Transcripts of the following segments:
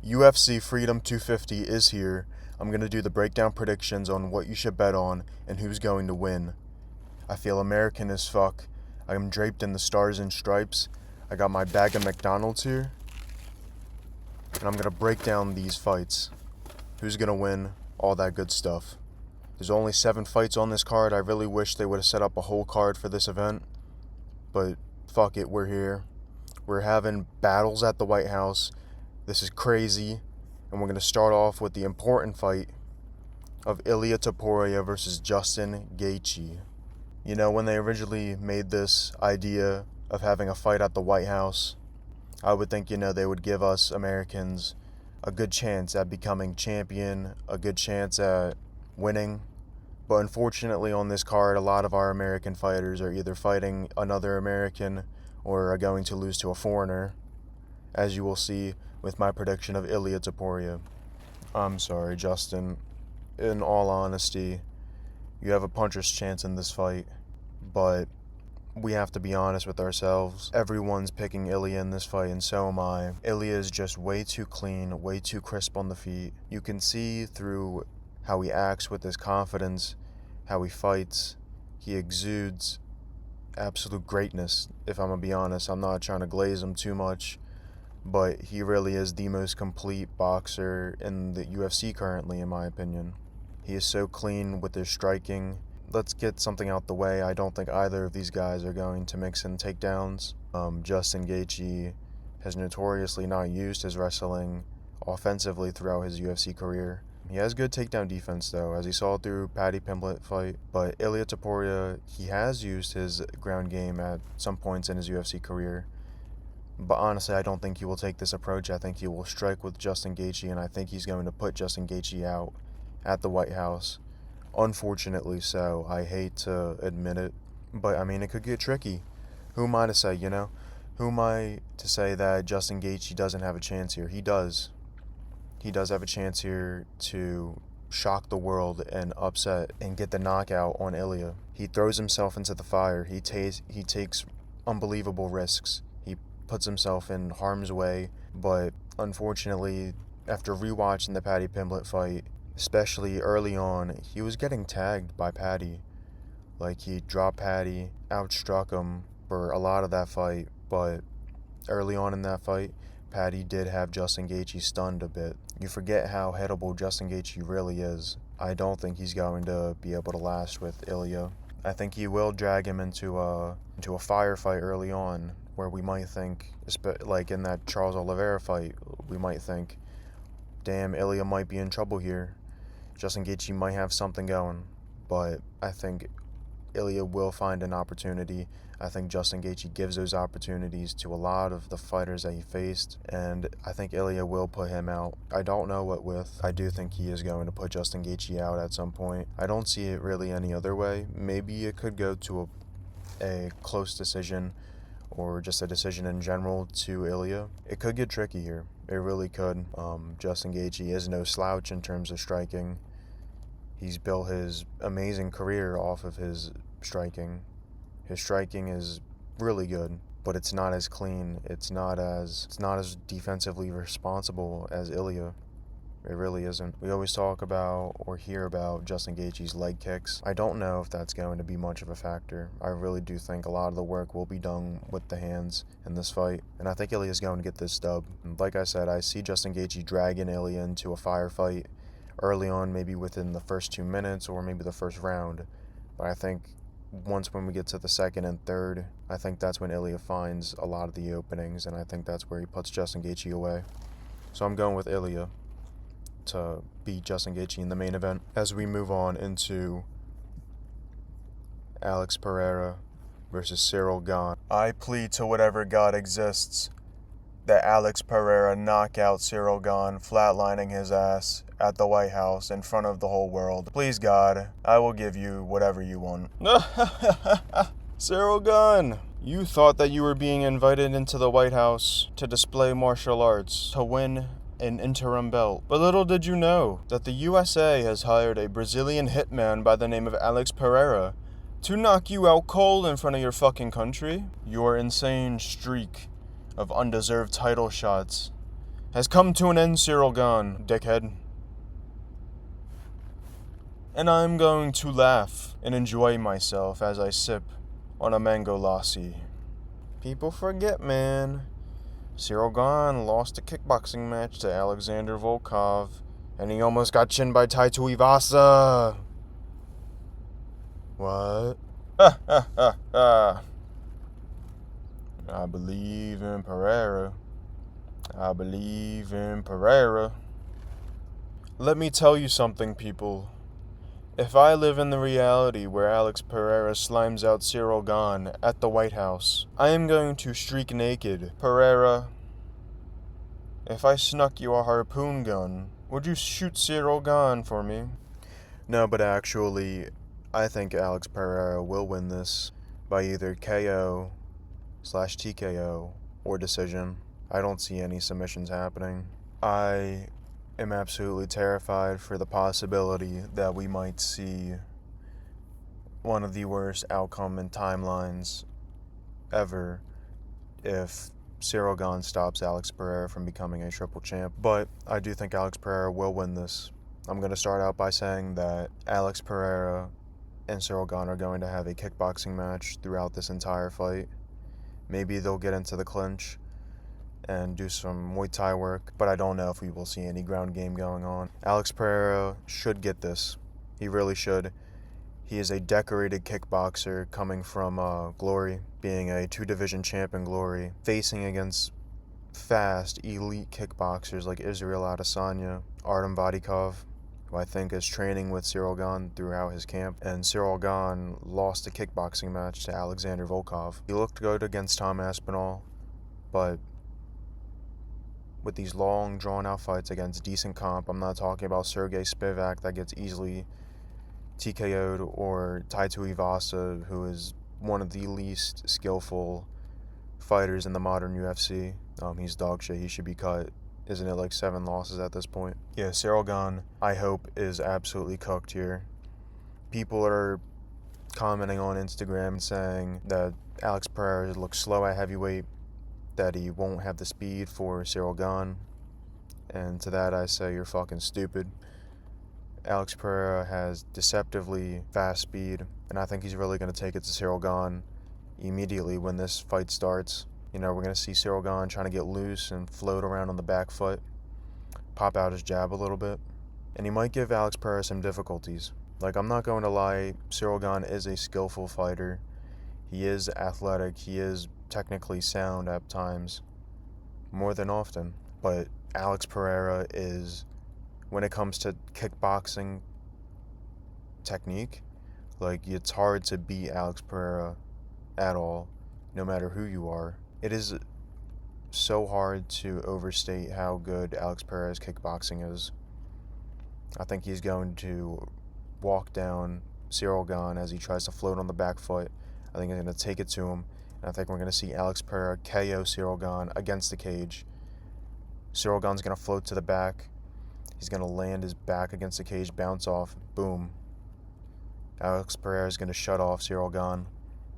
UFC Freedom 250 is here. I'm going to do the breakdown predictions on what you should bet on and who's going to win. I feel American as fuck. I am draped in the stars and stripes. I got my bag of McDonald's here. And I'm going to break down these fights. Who's going to win, all that good stuff. There's only 7 fights on this card. I really wish they would have set up a whole card for this event. But fuck it, we're here. We're having battles at the White House. This is crazy, and we're going to start off with the important fight of Ilia Topuria versus Justin Gaethje. You know, when they originally made this idea of having a fight at the White House, I would think, they would give us Americans a good chance at becoming champion, a good chance at winning. But unfortunately on this card, a lot of our American fighters are either fighting another American or are going to lose to a foreigner, as you will see with my prediction of Ilia Topuria. I'm sorry, Justin. In all honesty, you have a puncher's chance in this fight, but we have to be honest with ourselves. Everyone's picking Ilia in this fight, and so am I. Ilia is just way too clean, way too crisp on the feet. You can see through how he acts with his confidence, how he fights. He exudes absolute greatness, if I'm gonna be honest. I'm not trying to glaze him too much, but he really is the most complete boxer in the UFC currently, in my opinion. He is so clean with his striking. Let's get something out the way. I don't think either of these guys are going to mix in takedowns. Justin Gaethje has notoriously not used his wrestling offensively throughout his UFC career. He has good takedown defense, though, as he saw through Paddy Pimblett fight. But Ilia Topuria, he has used his ground game at some points in his UFC career. But honestly, I don't think he will take this approach. I think he will strike with Justin Gaethje, and I think he's going to put Justin Gaethje out at the White House. Unfortunately so. I hate to admit it, but it could get tricky. Who am I to say, Who am I to say that Justin Gaethje doesn't have a chance here? He does. He does have a chance here to shock the world and upset and get the knockout on Ilia. He throws himself into the fire. He takes unbelievable risks. He puts himself in harm's way, but unfortunately, after rewatching the Paddy Pimblett fight, especially early on, he was getting tagged by Paddy. Like, he dropped Paddy, outstruck him for a lot of that fight, but early on in that fight, Paddy did have Justin Gaethje stunned a bit. You forget how hittable Justin Gaethje really is. I don't think he's going to be able to last with Ilia. I think he will drag him into a firefight early on, where we might think, like in that Charles Oliveira fight, we might think, damn, Ilia might be in trouble here. Justin Gaethje might have something going, but I think Ilia will find an opportunity. I think Justin Gaethje gives those opportunities to a lot of the fighters that he faced, and I think Ilia will put him out. I don't know what with. I do think he is going to put Justin Gaethje out at some point. I don't see it really any other way. Maybe it could go to a close decision, or just a decision in general to Ilia. It could get tricky here. It really could. Justin Gaethje is no slouch in terms of striking. He's built his amazing career off of his striking. His striking is really good, but it's not as clean. It's not as defensively responsible as Ilia. It really isn't. We always talk about or hear about Justin Gaethje's leg kicks. I don't know if that's going to be much of a factor. I really do think a lot of the work will be done with the hands in this fight, and I think Ilia's going to get this dub. And like I said, I see Justin Gaethje dragging Ilia into a firefight early on, maybe within the first 2 minutes or maybe the first round. But I think when we get to the second and third, I think that's when Ilia finds a lot of the openings, and I think that's where he puts Justin Gaethje away. So I'm going with Ilia to beat Justin Gaethje in the main event. As we move on into Alex Pereira versus Ciryl Gane, I plead to whatever God exists that Alex Pereira knock out Ciryl Gane, flatlining his ass at the White House in front of the whole world. Please, God, I will give you whatever you want. Ciryl Gane, you thought that you were being invited into the White House to display martial arts, to win an interim belt. But little did you know that the USA has hired a Brazilian hitman by the name of Alex Pereira to knock you out cold in front of your fucking country. Your insane streak of undeserved title shots has come to an end, Cyril Gane, dickhead. And I'm going to laugh and enjoy myself as I sip on a mango lassi. People forget, man. Cyril Gane lost a kickboxing match to Alexander Volkov, and he almost got chinned by Tai Tuivasa. What? Ha ha ha ha. I believe in Pereira. I believe in Pereira. Let me tell you something, people. If I live in the reality where Alex Pereira slimes out Cyril Gane at the White House, I am going to streak naked. Pereira, if I snuck you a harpoon gun, would you shoot Cyril Gane for me? No, but actually, I think Alex Pereira will win this by either KO/TKO or decision. I don't see any submissions happening. I am absolutely terrified for the possibility that we might see one of the worst outcome and timelines ever if Cyril Gane stops Alex Pereira from becoming a triple champ. But I do think Alex Pereira will win this. I'm going to start out by saying that Alex Pereira and Cyril Gane are going to have a kickboxing match throughout this entire fight. Maybe they'll get into the clinch and do some Muay Thai work, but I don't know if we will see any ground game going on. Alex Pereira should get this. He really should. He is a decorated kickboxer coming from Glory, being a 2-division champ in Glory, facing against fast, elite kickboxers like Israel Adesanya, Artem Vadikov, who I think is training with Cyril Gane throughout his camp, and Cyril Gane lost a kickboxing match to Alexander Volkov. He looked good against Tom Aspinall, but with these long, drawn-out fights against decent comp, I'm not talking about Sergey Spivak that gets easily TKO'd, or Tai Tuivasa, who is one of the least skillful fighters in the modern UFC. He's dog shit. He should be cut. Isn't it like 7 losses at this point? Yeah, Cyril Gane, I hope, is absolutely cooked here. People are commenting on Instagram saying that Alex Pereira looks slow at heavyweight, that he won't have the speed for Cyril Gane, and to that I say you're fucking stupid. Alex Pereira has deceptively fast speed, and I think he's really going to take it to Cyril Gane immediately when this fight starts. You know, we're going to see Cyril Gane trying to get loose and float around on the back foot, pop out his jab a little bit, and he might give Alex Pereira some difficulties. Like, I'm not going to lie, Cyril Gane is a skillful fighter. He is athletic, he is technically sound at times, more than often, but Alex Pereira is, when it comes to kickboxing technique, like, it's hard to beat Alex Pereira at all, no matter who you are. It is so hard to overstate how good Alex Pereira's kickboxing is. I think he's going to walk down Cyril Gane as he tries to float on the back foot. I think he's going to take it to him. And I think we're going to see Alex Pereira KO Cyril Gane against the cage. Cyril Gane's going to float to the back. He's going to land his back against the cage, bounce off, boom. Alex Pereira is going to shut off Cyril Gane.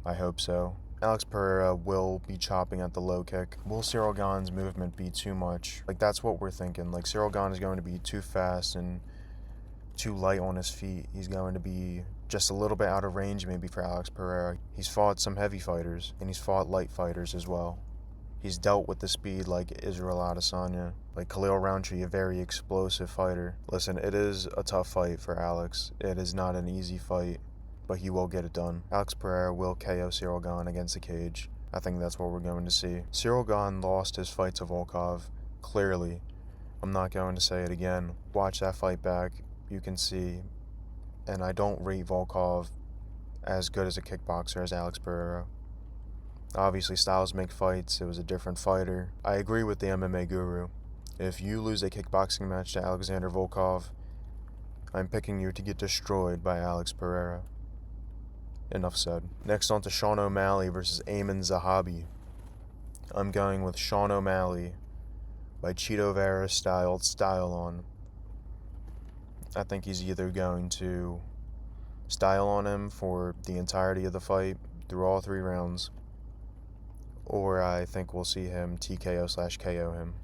I hope so. Alex Pereira will be chopping at the low kick. Will Cyril Gane's movement be too much? Like, that's what we're thinking. Like, Cyril Gane is going to be too fast and too light on his feet. He's going to be just a little bit out of range maybe for Alex Pereira. He's fought some heavy fighters, and he's fought light fighters as well. He's dealt with the speed like Israel Adesanya, like Khalil Rountree, a very explosive fighter. Listen, it is a tough fight for Alex. It is not an easy fight, but he will get it done. Alex Pereira will KO Cyril Gane against the cage. I think that's what we're going to see. Cyril Gane lost his fight to Volkov, clearly. I'm not going to say it again. Watch that fight back. You can see. And I don't rate Volkov as good as a kickboxer as Alex Pereira. Obviously, styles make fights. It was a different fighter. I agree with the MMA guru. If you lose a kickboxing match to Alexander Volkov, I'm picking you to get destroyed by Alex Pereira. Enough said. Next on to Sean O'Malley versus Aiemann Zahabi. I'm going with Sean O'Malley by Chito Vera style on. I think he's either going to style on him for the entirety of the fight through all 3 rounds, or I think we'll see him TKO/KO him.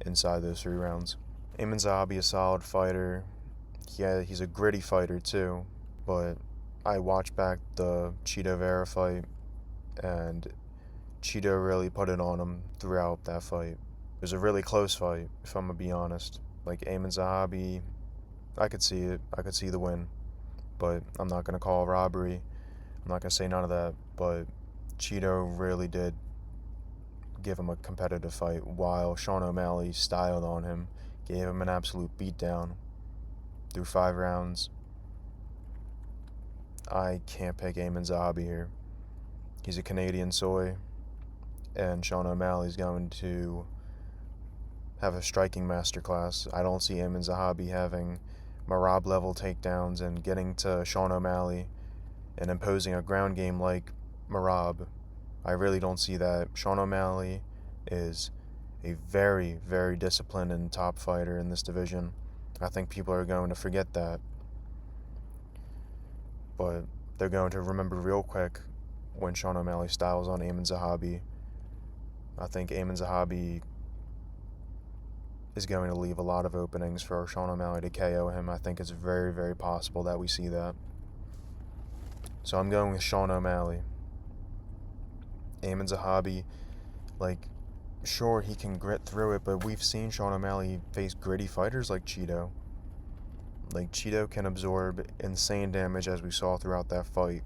inside those 3 rounds. Amin Zahabi, a solid fighter. Yeah, he's a gritty fighter too, but I watched back the Chito Vera fight, and Chito really put it on him throughout that fight. It was a really close fight, if I'm gonna be honest. Like, Amin Zahabi, I could see it. I could see the win, but I'm not gonna call robbery. I'm not gonna say none of that, but Chito really did give him a competitive fight, while Sean O'Malley styled on him, gave him an absolute beatdown through 5 rounds. I can't pick Amin Zahabi here. He's a Canadian soy, and Sean O'Malley's going to have a striking masterclass. I don't see Amin Zahabi having Merab level takedowns and getting to Sean O'Malley and imposing a ground game like Merab. I really don't see that. Sean O'Malley is a very, very disciplined and top fighter in this division. I think people are going to forget that, but they're going to remember real quick when Sean O'Malley styles on Amin Zahabi. I think Amin Zahabi is going to leave a lot of openings for Sean O'Malley to KO him. I think it's very, very possible that we see that. So I'm going with Sean O'Malley. Amin Zahabi, like, sure, he can grit through it, but we've seen Sean O'Malley face gritty fighters like Chito. Like, Chito can absorb insane damage, as we saw throughout that fight,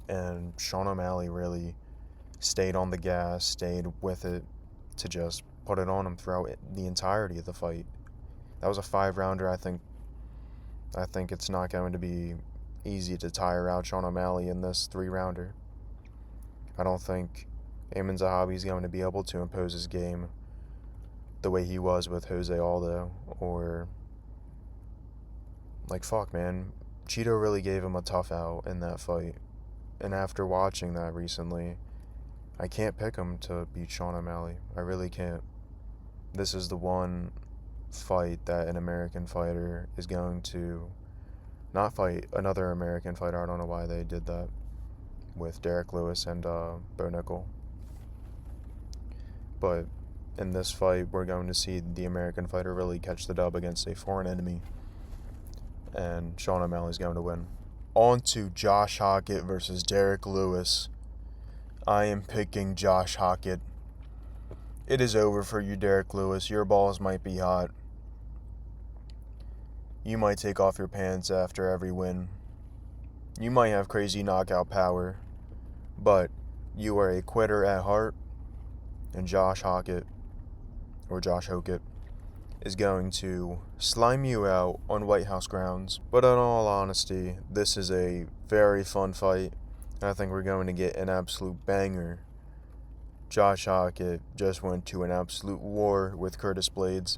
and Sean O'Malley really stayed on the gas, stayed with it to just put it on him throughout the entirety of the fight. That was a 5-rounder. I think it's not going to be easy to tire out Sean O'Malley in this 3-rounder. I don't think Amin Zahabi is going to be able to impose his game the way he was with Jose Aldo, or, like, fuck, man. Chito really gave him a tough out in that fight. And after watching that recently, I can't pick him to beat Sean O'Malley. I really can't. This is the one fight that an American fighter is going to not fight another American fighter. I don't know why they did that with Derek Lewis and Bo Nickel. But in this fight, we're going to see the American fighter really catch the dub against a foreign enemy, and Sean O'Malley's going to win. On to Josh Hockett versus Derek Lewis. I am picking Josh Hockett. It is over for you, Derek Lewis. Your balls might be hot. You might take off your pants after every win. You might have crazy knockout power, but you are a quitter at heart, and Josh Hockett, or Josh Hockett, is going to slime you out on White House grounds. But in all honesty, this is a very fun fight. I think we're going to get an absolute banger. Josh Hockett just went to an absolute war with Curtis Blaydes.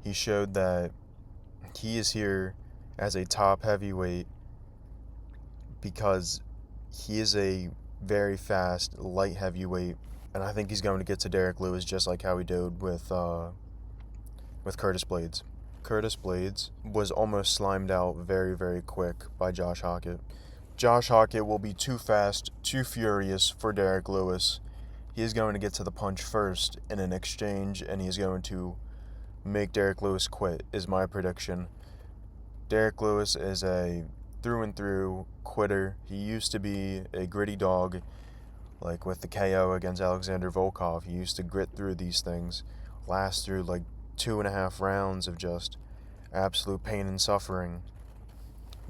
He showed that he is here as a top heavyweight because he is a very fast light heavyweight, and I think he's going to get to Derek Lewis just like how he did with Curtis Blaydes. Curtis Blaydes was almost slimed out very, very quick by Josh Hockett. Josh Hockett will be too fast, too furious for Derek Lewis. He is going to get to the punch first in an exchange, and he is going to make Derek Lewis quit, is my prediction. Derek Lewis is a through and through quitter. He used to be a gritty dog, like with the KO against Alexander Volkov. He used to grit through these things, last through like 2.5 rounds of just absolute pain and suffering,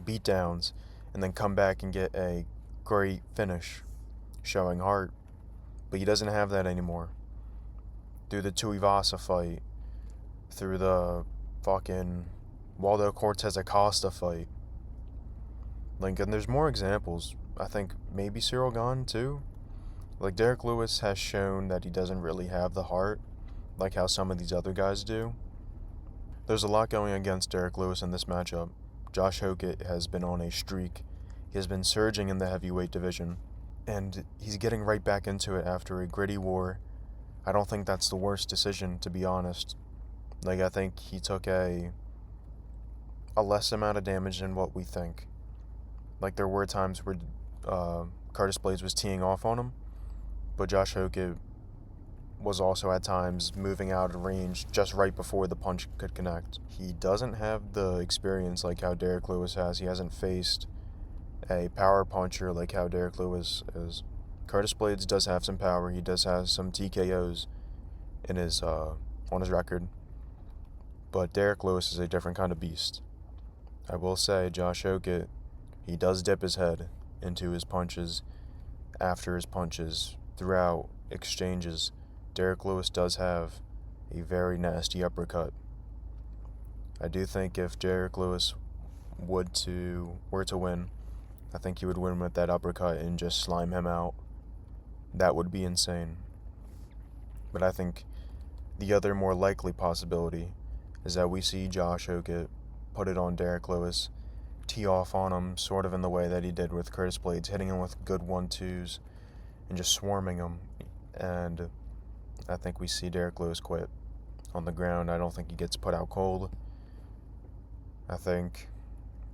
beatdowns, and then come back and get a great finish, showing heart. But he doesn't have that anymore. Through the Tuivasa fight, through the fucking Waldo Cortez Acosta fight. Like, and there's more examples. I think maybe Cyril Gane too. Like, Derek Lewis has shown that he doesn't really have the heart, like how some of these other guys do. There's a lot going against Derek Lewis in this matchup. Josh Hockett has been on a streak. He has been surging in the heavyweight division, and he's getting right back into it after a gritty war. I don't think that's the worst decision, to be honest. Like, I think he took a less amount of damage than what we think. Like, there were times where Curtis Blaydes was teeing off on him, but Josh Hockett was also at times moving out of range just right before the punch could connect. He doesn't have the experience like how Derrick Lewis has. He hasn't faced a power puncher like how Derrick Lewis is. Curtis Blades does have some power. He does have some TKOs in his on his record. But Derrick Lewis is a different kind of beast. I will say Josh Oakett, he does dip his head into his punches after his punches throughout exchanges. Derrick Lewis does have a very nasty uppercut. I do think if Derrick Lewis were to win, I think he would win with that uppercut and just slime him out. That would be insane. But I think the other more likely possibility is that we see Josh Oakett put it on Derrick Lewis, tee off on him sort of in the way that he did with Curtis Blades, hitting him with good 1-2s and just swarming him. And I think we see Derrick Lewis quit on the ground. I don't think he gets put out cold. I think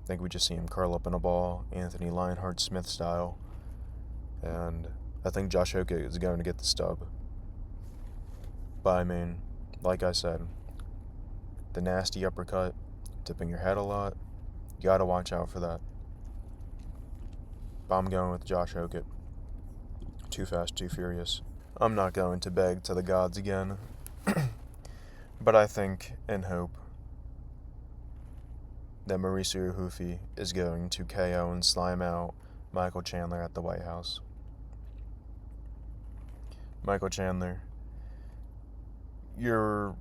we just see him curl up in a ball, Anthony Lionheart Smith style. And I think Josh Oakett is going to get the stub. But I mean, like I said, the nasty uppercut, tipping your head a lot, you gotta watch out for that. But I'm going with Josh Oakett. Too fast, too furious. I'm not going to beg to the gods again. But I think and hope that Mauricio Hufi is going to KO and slime out Michael Chandler at the White House. Michael Chandler, your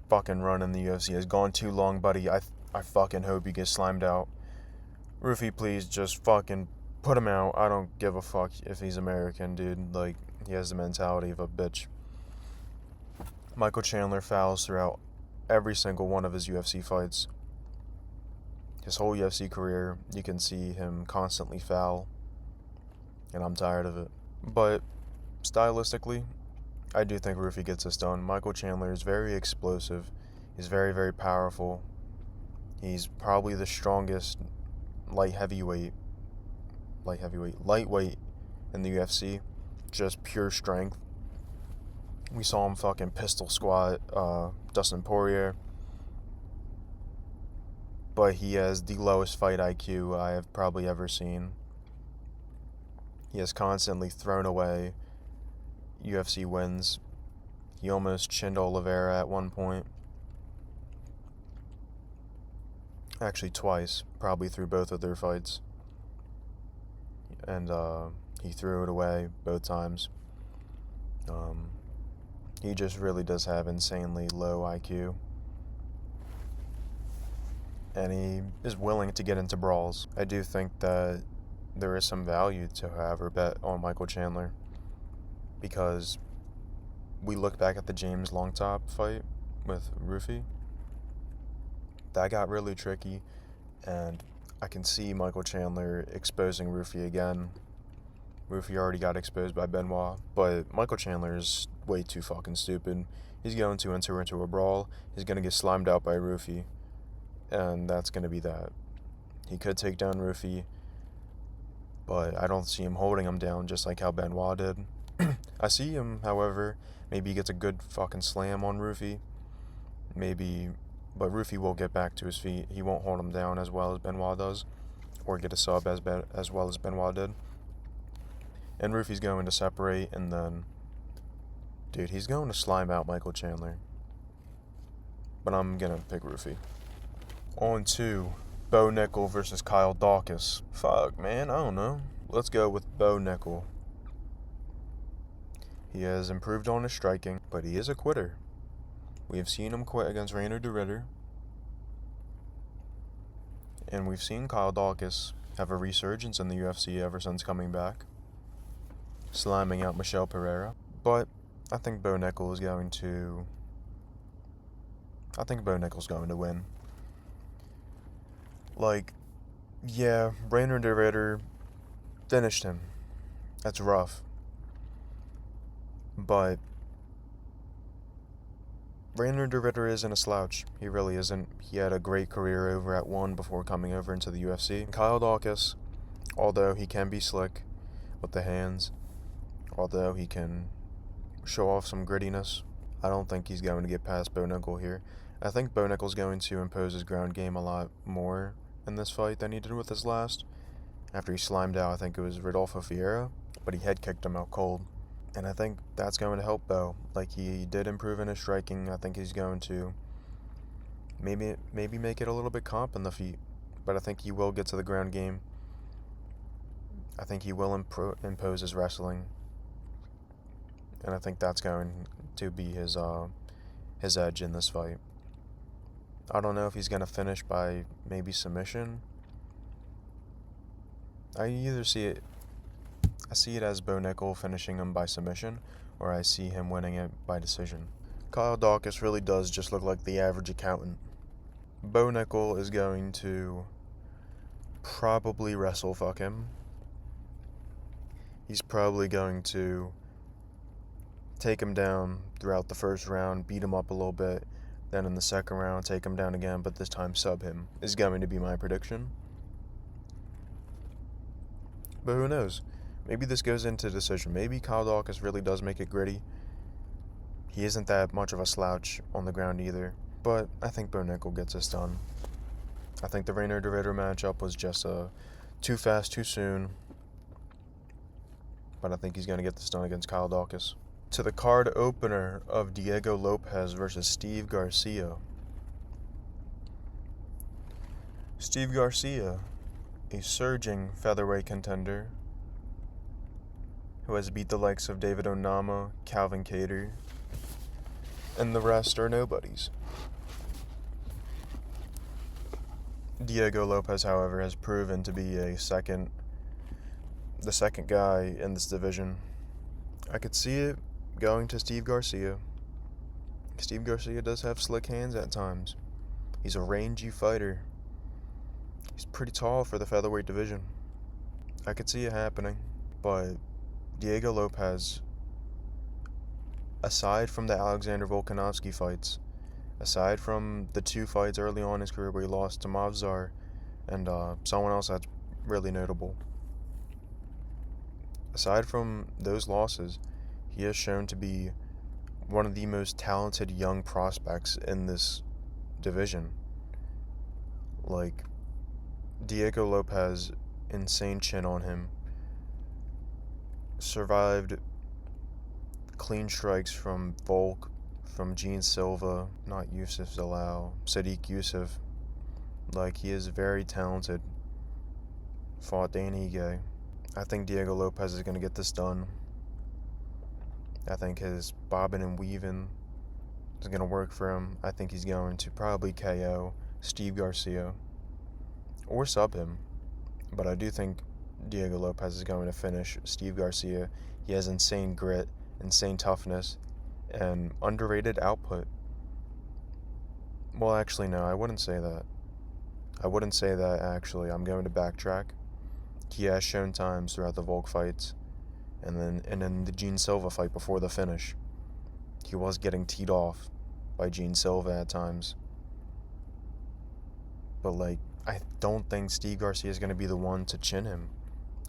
fucking run in the UFC has gone too long, buddy. I fucking hope you get slimed out. Rufi, please just fucking put him out. I don't give a fuck if he's American, dude. Like, he has the mentality of a bitch. Michael Chandler fouls throughout every single one of his UFC fights. His whole UFC career, you can see him constantly foul, and I'm tired of it. But stylistically, I do think Rufi gets this done. Michael Chandler is very explosive. He's very, very powerful. He's probably the strongest lightweight in the UFC. Just pure strength. We saw him fucking pistol squat Dustin Poirier. But he has the lowest fight IQ I have probably ever seen. He has constantly thrown away UFC wins. He almost chinned Oliveira at one point. Actually twice, probably through both of their fights. And he threw it away both times. He just really does have insanely low IQ. And he is willing to get into brawls. I do think that there is some value to have or bet on Michael Chandler, because we look back at the James Longtop fight with Rufi. That got really tricky, and I can see Michael Chandler exposing Rufi again. Rufi already got exposed by Benoit, but Michael Chandler is way too fucking stupid. He's going to enter into a brawl. He's going to get slimed out by Rufi. And that's going to be that. He could take down Rufi, but I don't see him holding him down just like how Benoit did. I see him, however, maybe he gets a good fucking slam on Rufi. Maybe, but Rufi will get back to his feet. He won't hold him down as well as Benoit does, or get a sub as well as Benoit did. And Rufi's going to separate, and then, dude, he's going to slime out Michael Chandler. But I'm going to pick Rufi. On to Bo Nickel versus Kyle Daukaus. Fuck, man, I don't know. Let's go with Bo Nickel. He has improved on his striking, but he is a quitter. We have seen him quit against Reinier de Ridder. And we've seen Kyle Daukaus have a resurgence in the UFC ever since coming back, slamming out Michel Pereira. But I think Bo Nickel is going to... Nickel's going to win. Like, yeah, Reinier de Ridder finished him. That's rough. But Reinier de Ridder isn't a slouch. He really isn't. He had a great career over at ONE before coming over into the UFC. Kyle Daukaus, although he can be slick with the hands, although he can show off some grittiness. I don't think he's going to get past Bo Nickel here. I think Bo Nickel's going to impose his ground game a lot more in this fight than he did with his last. After he slimed out, I think it was Rodolfo Vieira, but he head kicked him out cold. And I think that's going to help Bo. Like, he did improve in his striking. I think he's going to maybe make it a little bit comp in the feet. But I think he will get to the ground game. I think he will impose his wrestling. And I think that's going to be his edge in this fight. I don't know if he's going to finish by maybe submission. I see it as Bo Nickel finishing him by submission, or I see him winning it by decision. Kyle Daukaus really does just look like the average accountant. Bo Nickel is going to probably wrestle fuck him. He's probably going to take him down throughout the first round, beat him up a little bit, then in the second round take him down again, but this time sub him, is going to be my prediction. But who knows? Maybe this goes into decision. Maybe Kyle Daukaus really does make it gritty. He isn't that much of a slouch on the ground either, but I think Bo Nickel gets this done. I think the Reinier de Ridder matchup was just too fast, too soon, but I think he's going to get this done against Kyle Daukaus. To the card opener of Diego Lopes versus Steve Garcia. Steve Garcia, a surging featherweight contender who has beat the likes of David Onama, Calvin Kattar, and the rest are nobodies. Diego Lopes, however, has proven to be the second guy in this division. I could see it going to Steve Garcia. Steve Garcia does have slick hands at times. He's a rangy fighter. He's pretty tall for the featherweight division. I could see it happening, but Diego Lopes, aside from the Alexander Volkanovski fights, aside from the two fights early on in his career where he lost to Movsar and someone else that's really notable, aside from those losses, he has shown to be one of the most talented young prospects in this division. Like, Diego Lopes, insane chin on him, survived clean strikes from Volk, from Gene Silva, not Yusuf Zalal, Sadiq Yusuf. Like, he is very talented. Fought Dan Ige. I think Diego Lopes is going to get this done. I think his bobbing and weaving is going to work for him. I think he's going to probably KO Steve Garcia or sub him. But I do think Diego Lopes is going to finish Steve Garcia. He has insane grit, insane toughness, and underrated output. Well, actually, no, I wouldn't say that. Actually. I'm going to backtrack. He has shown times throughout the Volk fights, and in the Gene Silva fight before the finish, he was getting teed off by Gene Silva at times. But, like, I don't think Steve Garcia is going to be the one to chin him.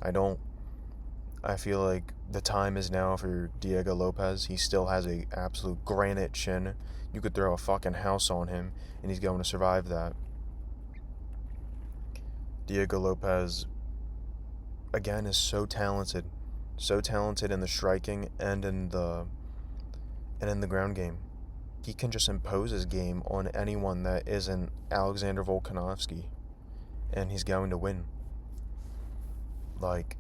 I don't. I feel like the time is now for Diego Lopes. He still has a absolute granite chin. You could throw a fucking house on him, and he's going to survive that. Diego Lopes, again, is so talented in the striking and in the ground game. He can just impose his game on anyone that isn't Alexander Volkanovski, and he's going to win. Like,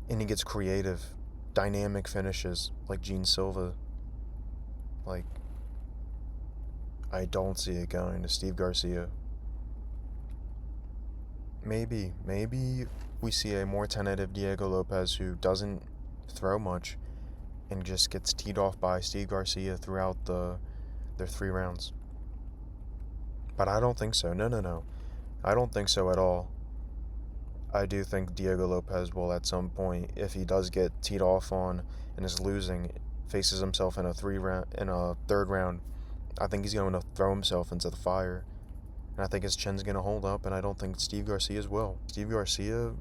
and he gets creative, dynamic finishes like Gene Silva. Like, I don't see it going to Steve Garcia. Maybe we see a more tentative Diego Lopes who doesn't throw much and just gets teed off by Steve Garcia throughout their 3 rounds. But I don't think so. No. I don't think so at all. I do think Diego Lopes will at some point, if he does get teed off on and is losing, faces himself in a third round, I think he's going to throw himself into the fire. And I think his chin's going to hold up, and I don't think Steve Garcia's will. Steve Garcia,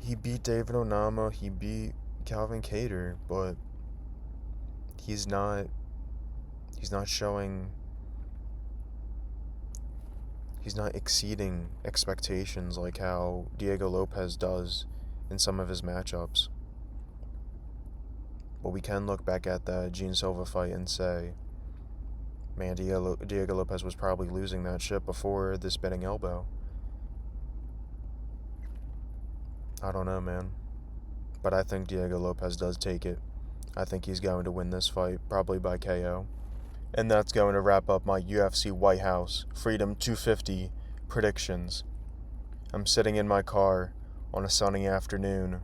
he beat David Onama, he beat Calvin Kattar, but he's not showing, he's not exceeding expectations like how Diego Lopes does in some of his matchups. But we can look back at that Gene Silva fight and say, man, Diego Lopes was probably losing that shit before the spinning elbow. I don't know, man. But I think Diego Lopes does take it. I think he's going to win this fight, probably by KO. And that's going to wrap up my UFC White House Freedom 250 predictions. I'm sitting in my car on a sunny afternoon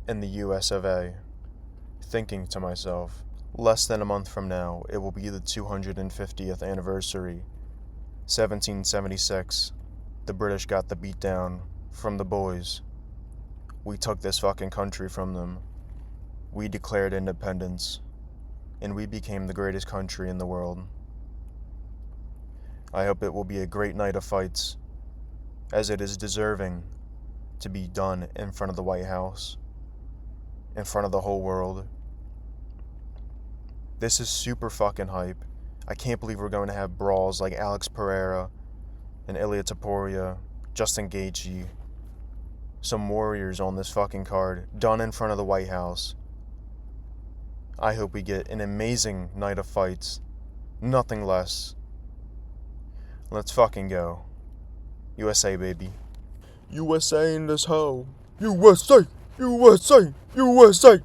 in the US of A, thinking to myself, less than a month from now, it will be the 250th anniversary. 1776, the British got the beat down from the boys. We took this fucking country from them. We declared independence, and we became the greatest country in the world. I hope it will be a great night of fights, as it is deserving to be done in front of the White House, in front of the whole world. This is super fucking hype. I can't believe we're going to have brawls like Alex Pereira and Ilia Topuria, Justin Gaethje, some warriors on this fucking card, done in front of the White House. I hope we get an amazing night of fights. Nothing less. Let's fucking go. USA, baby. USA in this hoe. USA! USA! USA!